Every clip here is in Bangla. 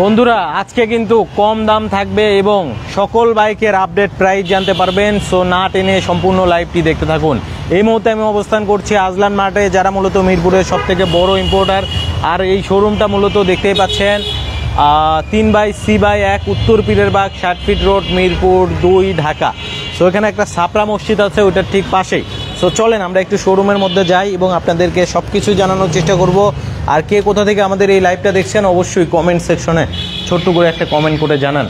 বন্ধুরা আজকে কিন্তু কম দাম থাকবে এবং সকল বাইকের আপডেট প্রাইস জানতে পারবেন। সো না টেনে সম্পূর্ণ লাইভটি দেখতে থাকুন। এই মুহূর্তে আমি অবস্থান করছি আজলান মার্টে, যারা মূলত মিরপুরের সবথেকে বড় ইম্পোর্টার। আর এই শোরুমটা মূলত দেখতেই পাচ্ছেন 3/C/1 উত্তর পীরের বাগ, 60 feet road, Mirpur 2, Dhaka. So এখানে একটা সাপড়া মসজিদ আছে, ওইটার ঠিক পাশেই। সো চলেন আমরা একটু শোরুমের মধ্যে যাই এবং আপনাদেরকে সব কিছু জানানোর চেষ্টা করব। আর কে কোথা থেকে আমাদের এই লাইভটা দেখছেন অবশ্যই কমেন্ট সেকশনে ছোট্ট করে একটা কমেন্ট করে জানান।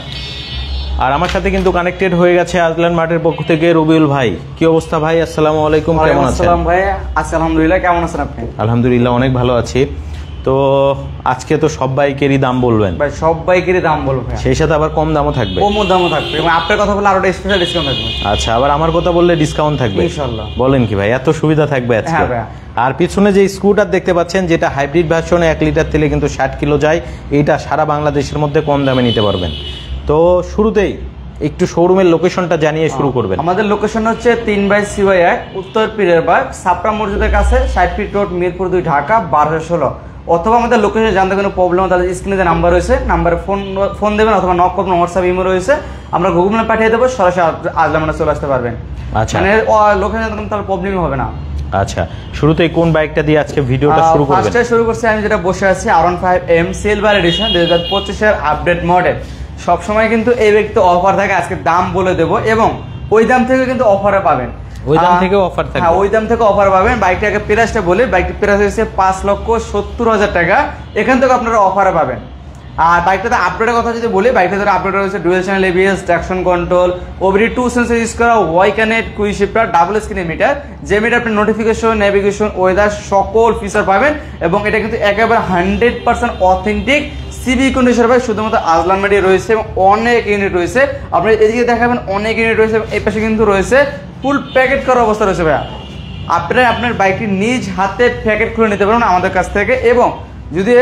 আর আমার সাথে কিন্তু কানেক্টেড হয়ে গেছে আজলান মার্টের পক্ষ থেকে রবিউল ভাই। কি অবস্থা ভাই? আসসালামু আলাইকুম, কেমন আছেন? আসসালাম ভাই, আলহামদুলিল্লাহ, কেমন আছেন আপনি? আলহামদুলিল্লাহ অনেক ভালো আছি। তো আজকে তো সব বাইকেরই দাম বলবেন ভাই, সব বাইকেরই দাম বলবো, সেই সাথে আবার কম দামও থাকবে, কম দামও থাকবে এবং আপনার কথা বললে আরো স্পেশাল ডিসকাউন্ট থাকবে। আচ্ছা, আবার আমার কথা বললে ডিসকাউন্ট থাকবে ইনশাআল্লাহ। বলেন কি ভাই, এত সুবিধা থাকবে আজকে? হ্যাঁ ভাই। আর পিছনে যে স্কুটার দেখতে পাচ্ছেন, যেটা হাইব্রিড ভার্সনে 1 লিটার তেলে কিন্তু 60 কিলো যায়, এইটা সারা বাংলাদেশের মধ্যে কম দামে নিতে পারবেন। তো শুরুতেই একটু শোরুমের লোকেশনটা জানিয়ে শুরু করবেন। আমাদের লোকেশন হচ্ছে 3/C/1 উত্তর পীরের বাগ, সাপড়া মসজিদের কাছে, 60 ফিট রোড, মিরপুর 2, ঢাকা 1216। অথবা আমাদের লোকেশন জানতে কোনো প্রবলেম, তাহলে স্ক্রিনে যে নাম্বার রয়েছে নাম্বারে ফোন দেবেন অথবা নক করবেন, হোয়াটসঅ্যাপ ইমো রয়েছে, আমরা গুগল ম্যাপ পাঠিয়ে দেবো, সরাসরি আজলান মার্টে চলে আসতে পারবেন। আচ্ছা, মানে লোকেশন জানতে তাহলে প্রবলেমই হবে না। আচ্ছা, শুরুতেই কোন বাইকটা দিয়ে আজকে ভিডিওটা শুরু করবেন? ফার্স্টে শুরু করছি আমি যেটা বসে আছি, R15M সিলভার এডিশন 2025 এর আপডেট মডেল। সবসময় কিন্তু এই ব্যক্তি অফার থাকে, আজকে দাম বলে দেবো এবং ওই দাম থেকে কিন্তু অফারে পাবেন। ওই দাম থেকে অফার থাকে? হ্যাঁ, ওই দাম থেকে অফার পাবেন। বাইকটাকে প্রাইসটা বলি, বাইকটির প্রাইস হচ্ছে 5,70,000 টাকা। এখান থেকে আপনারা অফারে পাবেন। আর বাইকটাতে আপডেটের কথা যদি বলি, বাইকটাতে আপডেট রয়েছে dual channel ABS, traction control, OBD 2 sensor use করা, Y connect, quick shifter, double screen meter, যে মিটার আপনি নোটিফিকেশন, নেভিগেশন, ওয়েদার সকল ফিচার পাবেন। এবং এটা কিন্তু একেবারে 100% অথেন্টিক সিবি কন্ডিশন ভাই, শুধুমাত্র আজলান মার্টে রয়েছে এবং অনেক ইউনিট রয়েছে। আপনি এদিকে দেখাবেন অনেক ইউনিট রয়েছে, এই পাশে কিন্তু রয়েছে ফুল প্যাকেট করা অবস্থা রয়েছে ভাইয়া। আপনারা আপনার বাইকটি নিজ হাতে প্যাকেট খুলে নিতে পারবেন আমাদের কাছ থেকে। এবং যদি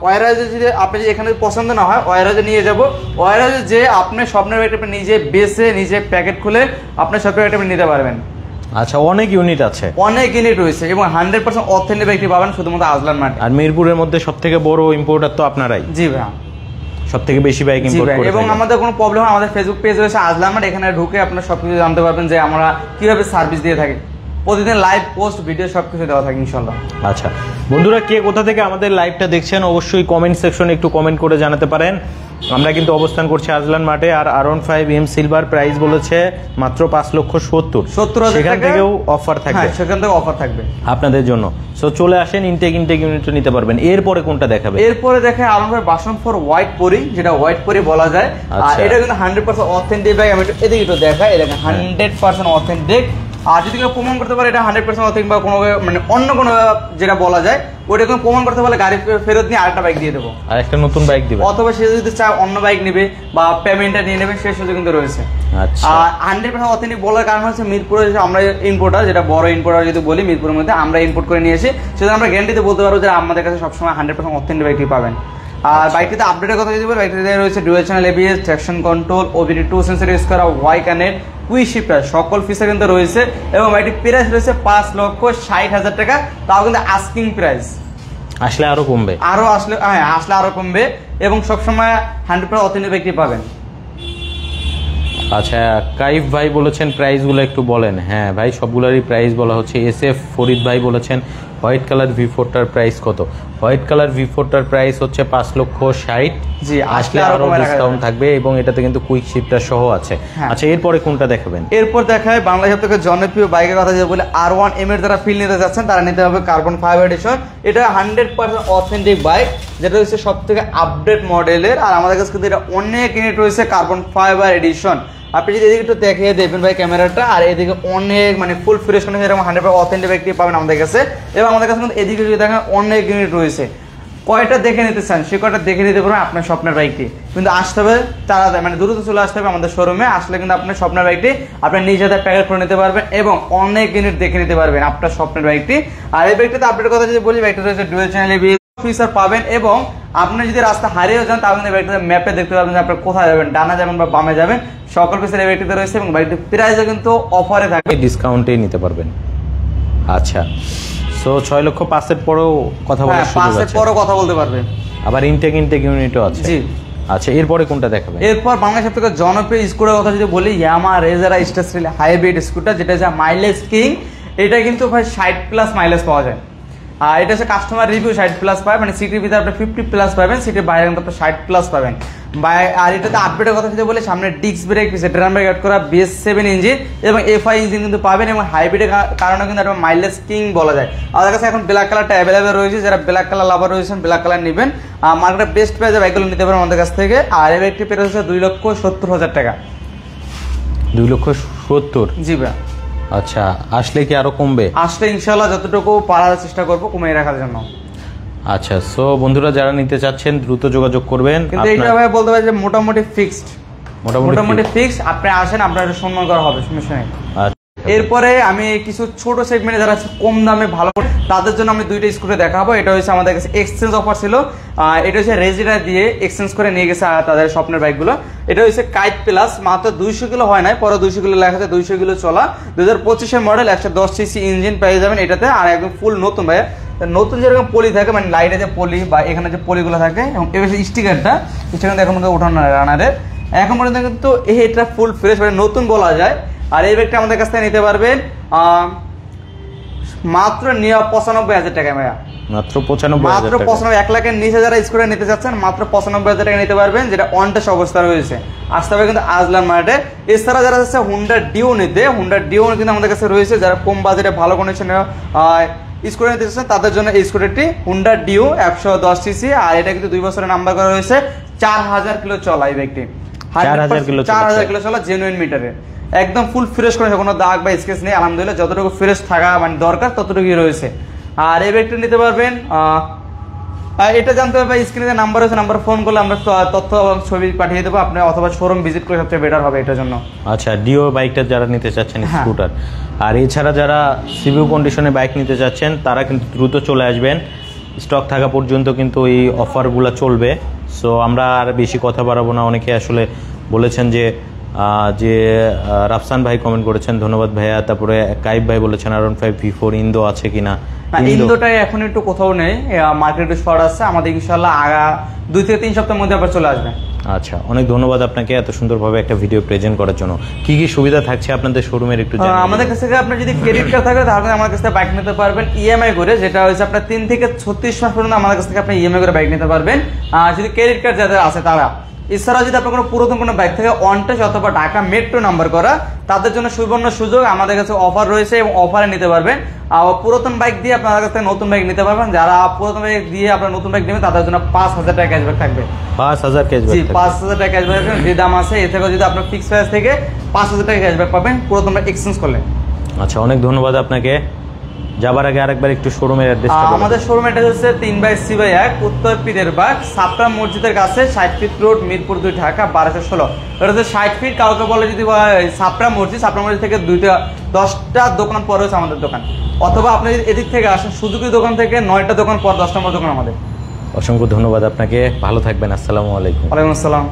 ওয়ারাজে যদি আপনি যদি এখানে পছন্দ না হয়, ওয়ারাজে নিয়ে যাব, ওয়ারাজে যে আপনার স্বপ্নের বাইকটা আপনি নিজে বেছে নিজে প্যাকেট খুলে আপনার স্বপ্নের বাইকটা আপনি নিতে পারবেন। আচ্ছা, অনেক ইউনিট আছে, অনেক ইউনিট রয়েছে এবং 100% অথেন্টিক বাইকটি পাবেন শুধুমাত্র আজলান মার্টে। আর মিরপুরের মধ্যে সবথেকে বড় ইম্পোর্টার তো আপনারাই। জি ভাইয়া, সবথেকে বেশি বাইক ইম্পোর্ট করে। এবং আমাদের কোনো প্রবলেম হয়, আমাদের ফেসবুক পেজ রয়েছে আজলান মার্ট, এখানে ঢুকে আপনারা সবকিছু জানতে পারবেন যে আমরা কিভাবে সার্ভিস দিয়ে থাকি। প্রতিদিন লাইভ পোস্ট ভিডিও সবকিছু দেওয়া থাকে ইনশাআল্লাহ। আচ্ছা বন্ধুরা, কে কোথা থেকে আমাদের লাইভটা দেখছেন অবশ্যই কমেন্ট সেকশনে একটু কমেন্ট করে জানাতে পারেন। আমরা কিন্তু অবস্থান করছি আজলান মার্টে। আর R15M সিলভার প্রাইস বলেছে মাত্র 5,70,000। সেখান থেকেও অফার থাকবে, সেখান থেকে অফার থাকবে আপনাদের জন্য। সো চলে আসেন, ইনটেক ইউনিট নিতে পারবেন। এরপরে কোনটা দেখাবে? এরপরে দেখে R15 ভার্সন 4 হোয়াইট পরি, যেটা হোয়াইট পরি বলা যায়। আর এটা কিন্তু 100% অথেন্টিক বাইক। আমি এদিকে একটু দেখাই, এটা 100% অথেন্টিক। আর যদি কেউ প্রমাণ করতে পারে এটা 100% অথেন্টিক বা কোনো মানে অন্য কোনো যেটা বলা যায় ওটা কোনো প্রমাণ করতে পারলে গাড়ি ফেরত নিয়ে আরেকটা বাইক দিয়ে দেবো, আর একটা নতুন বাইক দিবে। অথবা সে যদি চায় অন্য বাইক নেবে বা পেমেন্টটা নিয়ে নেবে, সেই সুযোগ কিন্তু রয়েছে। আচ্ছা, আর 100% অথেন্টিক বলার কারণ হচ্ছে মিরপুরে আমরা ইম্পোর্টার, যেটা বড় ইম্পোর্টার যদি বলি মিরপুরের মধ্যে আমরা ইম্পোর্ট করে নিয়ে এসে, সেটা আমরা গ্যারান্টিতে বলতে পারবো যে আমাদের কাছে সবসময় 100% অথেন্টিক বাইকটি পাবেন। আর বাইকটিতে আপডেটের কথা যদি বলি, বাইকটিতে রয়েছে dual channel ABS, traction control, OBD 2 sensor use করা, ওয়াই কানেক্ট, কুইক শিফটার, সকল ফিচার কিন্তু রয়েছে। এবং বাইকটির প্রাইস রয়েছে 5,60,000 টাকা, তাও কিন্তু আস্কিং প্রাইস। আসলে আরো কমবে, আসলে আরো কমবে এবং সবসময় 100% অথেন্টিক বাইকটি পাবেন। আচ্ছা, কাইফ ভাই বলেছেন প্রাইসগুলো একটু বলেন। হ্যাঁ ভাই, সবগুলোরই প্রাইস বলা হচ্ছে। SF ফরিদ ভাই বলেছেন হোয়াইট কালার V4টার প্রাইস কত? হোয়াইট কালার V4টার প্রাইস হচ্ছে 5,60,000। জি, আসলে আরো ডিসকাউন্ট থাকবে এবং এটাতে কিন্তু কুইক শিফটার সহ আছে। আচ্ছা, এরপরে কোনটা দেখাবেন? এরপর দেখায় বাংলাদেশের সবথেকে জনপ্রিয় বাইকের কথা যদি বলে R1M এর যারা ফিল নিতে যাচ্ছেন তারা নিতে হবে কার্বন ফাইবার এডিশন। এটা 100% অথেন্টিক বাইক, যেটা হচ্ছে সবথেকে আপডেট মডেলের। আর আমাদের কাছে কিন্তু এটা অনেক ইউনিট রয়েছে কার্বন ফাইবার এডিশন। আপনি যদি এদিকে একটু দেখিয়ে দেবেন ভাই ক্যামেরাটা, আর এদিকে অনেক মানে ফুল ফ্রেশ কন্ডিশন এরকম 100% অথেন্টিক বাইকটি পাবেন আমাদের কাছে। এবং আমাদের কাছে কিন্তু এদিকে যদি দেখেন অনেক ইউনিট রয়েছে। কয়টা দেখে নিতে চান সে কয়টা দেখে নিতে পারবেন আপনার স্বপ্নের বাইকটি। কিন্তু আসতে হবে তাড়াতাড়ি, মানে দ্রুত চলে আসতে হবে আমাদের শোরুমে। আসলে কিন্তু আপনার স্বপ্নের বাইকটি আপনার নিজ হাতে প্যাকেট করে নিতে পারবেন এবং অনেক ইউনিট দেখে নিতে পারবেন আপনার স্বপ্নের বাইকটি। আর এই বাইকটিতে আপডেট কথা যদি বলি, বাইকটা রয়েছে ডুয়াল চ্যানেল ABS ফিচার পাবেন। এবং আপনি যদি রাস্তা হারিয়েও যান তাহলে বাইকটাতে ম্যাপে দেখতে পাবেন যে আপনি কোথায় যাবেন, ডানা যাবেন বা বামে যাবেন, সকল ফিচার এই বাইকটিতে রয়েছে। এবং বাইকটির প্রাইসও কিন্তু অফারে থাকে, ডিসকাউন্টেই নিতে পারবেন। আচ্ছা, সো 6,05,000 পরেও কথা বলার সুযোগ আছে? 5,000 পরেও কথা বলতে পারবে। আবার ইনটেক ইউনিটও আছে। জি। আচ্ছা, এরপরে কোনটা দেখাবেন? এরপর বাংলাদেশ থেকে জনপ্রিয় স্কুটারের কথা যদি বলি, ইয়ামা রেজারা স্টার হাইব্রিড স্কুটার, যেটা হচ্ছে মাইলেজ কিং। এটা কিন্তু ভাই 60+ মাইলেজ পাওয়া যায়। আর এটা হচ্ছে কাস্টমার রিভিউ 60+ পায়, মানে সিটির ভিতরে আপনি 50+ পাবেন, সিটির বাইরে কিন্তু আপনি 60+ পাবেন। আর এটাতে আপডেটের কথা যদি বলি, সামনে ডিস্ক ব্রেক, পিছে ড্রাম ব্রেক অ্যাড করা, BS7 ইঞ্জিন এবং FI ইঞ্জিন কিন্তু পাবেন, এবং হাইব্রিডের কারণে কিন্তু একটা মাইলেজ কিং বলা যায়। আমাদের কাছে এখন ব্ল্যাক কালারটা অ্যাভেলেবেল রয়েছে, যারা ব্ল্যাক কালার লাভার রয়েছেন ব্ল্যাক কালার নেবেন, মার্কেটে বেস্ট প্রাইসে বাইকগুলো নিতে পারেন আমাদের কাছ থেকে। আর এর একটি প্রাইস হচ্ছে 2,70,000 টাকা। 2,70,000? জি ভাই। আচ্ছা, আসলে কি আরো কমবে? আসলে ইনশাআল্লাহ যতটুকু পারার চেষ্টা করবো কমিয়ে রাখার জন্য। আচ্ছা, সো বন্ধুরা যারা নিতে চাচ্ছেন দ্রুত যোগাযোগ করবেন। কিন্তু এইটা ভাই বলতে পারি যে মোটামুটি ফিক্সড, মোটামুটি ফিক্সড। আপনি আসেন, আপনার সম্মান করা হবে, সমস্যা নেই। এরপরে আমি কিছু ছোট সেগমেন্টে যারা কম দামে ভালো, তাদের জন্য আমি দুইটা স্কুটার দেখাবো। এটা হচ্ছে আমাদের কাছে এক্সচেঞ্জ অফার ছিল, এটা হচ্ছে রেজিটা দিয়ে এক্সচেঞ্জ করে নিয়ে গেছে তাদের স্বপ্নের বাইকগুলো। এটা হচ্ছে কাইট প্লাস, মাত্র 200 কিলো হয় নাই, পরে 200 কিলো লেখা আছে, 200 কিলো চলা, 2025-এর মডেল, 110cc ইঞ্জিন পেয়ে যাবেন এটাতে। আর একদম ফুল নতুন ভাইয়া, নতুন যেরকম পলি থাকে, মানে লাইটে যে পলি বা এখানে যে পলিগুলো থাকে, এবং এবার স্টিকারটা এখন মধ্যে উঠানো রানারের, এখন পর্যন্ত কিন্তু এটা ফুল ফ্রেশ, মানে নতুন বলা যায়। আর এই ব্যাগটা আমাদের কাছ থেকে নিতে পারবেন মাত্র 95,000 টাকায় ভাইয়া, মাত্র 95,000 মাত্র 95, 1 লাখের নিচে যারা স্কুটার নিতে চাচ্ছেন মাত্র 95,000 টাকা নিতে পারবেন, যেটা অনটেস্ট অবস্থা রয়েছে। আসতে হবে কিন্তু আজলান মার্কেটে। এছাড়া যারা যাচ্ছে হুন্ডা ডিও নিতে, হুন্ডা ডিও কিন্তু আমাদের কাছে রয়েছে, যারা কম বাজেটে ভালো কন্ডিশনে স্কুটার নিতে চাচ্ছেন তাদের জন্য এই স্কুটারটি হুন্ডা ডিও 110cc। আর এটা কিন্তু 2 বছরের নাম্বার করা রয়েছে, 4000 কিলো চলা এই ব্যাগটি, 4000 কিলো চলা, জেনুইন মিটারে, একদম ফুল ফ্রেশ করে, কোনো দাগ বা স্কেচ নেই। আলহামদুলিল্লাহ যতটুকু ফ্রেশ থাকা মানে দরকার ততটুকুই রয়েছে। আর এই ব্যাগটা নিতে পারবেন, এটা জানতে হবে স্ক্রিনে নাম্বার আছে, নাম্বার ফোন করলে আমরা তথ্য এবং ছবি পাঠিয়ে দেবো আপনি, অথবা শোরুম ভিজিট করে সবচেয়ে বেটার হবে এটার জন্য। আচ্ছা, ডিও বাইকটা যারা নিতে চাচ্ছেন স্কুটার, আর এছাড়া যারা সিভিউ কন্ডিশনে বাইক নিতে চাচ্ছেন তারা কিন্তু দ্রুত চলে আসবেন, স্টক থাকা পর্যন্ত কিন্তু এই অফারগুলো চলবে। সো আমরা আর বেশি কথা বাড়াবো না। অনেকে আসলে বলেছেন যে রাফসান ভাই কমেন্ট করেছেন, ধন্যবাদ ভাইয়া। তারপরে কাইব ভাই বলেছেন R15 V4 ইন্দো আছে কিনা। ইন্দোটাই এখন একটু কোথাও নেই, মার্কেটে শর্ট আছে, আমাদের ইনশাআল্লাহ 2 থেকে 3 সপ্তাহের মধ্যে আবার চলে আসবে। আচ্ছা, অনেক ধন্যবাদ আপনাকে এত সুন্দরভাবে একটা ভিডিও প্রেজেন্ট করার জন্য। কি কি সুবিধা থাকছে আপনাদের শোরুমের একটু জানান। আমাদের কাছ থেকে আপনার যদি ক্রেডিট কার্ড থাকে তাহলে আমাদের কাছ থেকে বাইক নিতে পারবেন ইএমআই করে, যেটা হচ্ছে আপনার 3 থেকে 36 মাস পর্যন্ত আমাদের কাছ থেকে আপনি ইএমআই করে বাইক নিতে পারবেন, যদি ক্রেডিট কার্ড যাদের আছে তারা। এছাড়া যদি আপনার কোনো পুরাতন কোনো বাইক থেকে অনটেস্ট অথবা ঢাকা মেট্রো নাম্বার করা, তাদের জন্য সুবর্ণ সুযোগ, আমাদের কাছে অফার রয়েছে এবং অফারে নিতে পারবেন। পুরাতন বাইক দিয়ে আপনার কাছ থেকে নতুন বাইক নিতে পারবেন, যারা পুরাতন বাইক দিয়ে আপনার নতুন বাইক নেবেন তাদের জন্য 5,000 টাকা ক্যাশব্যাক থাকবে। 5,000 ক্যাশব্যাক? জি, 5,000 টাকা ক্যাশব্যাক যে দাম আছে, এ থেকে যদি আপনার ফিক্স প্রাইস থেকে 5,000 টাকা ক্যাশব্যাক পাবেন পুরাতন বাইক এক্সচেঞ্জ করলে। আচ্ছা, অনেক ধন্যবাদ আপনাকে। যাবার আগে আরেকবার একটু শোরুমের অ্যাড্রেসটা বলুন। আমাদের শোরুম অ্যাড্রেস হচ্ছে 3/C/1 উত্তর পীরেরবাগ, সাপড়া মসজিদের কাছে, 60 ফিট রোড, মিরপুর 2, ঢাকা 1216। এটা হচ্ছে 60 ফিট, কাউকে বলে যদি সাপড়া মসজিদ থেকে 10টা দোকান পর হচ্ছে আমাদের দোকান, অথবা আপনি যদি এদিক থেকে আসেন সুজুকি দোকান থেকে 9টা দোকান পর 10 নম্বর দোকান আমাদের। অসংখ্য ধন্যবাদ আপনাকে, ভালো থাকবেন। আসসালামু আলাইকুম। ওয়ালাইকুম আসসালাম।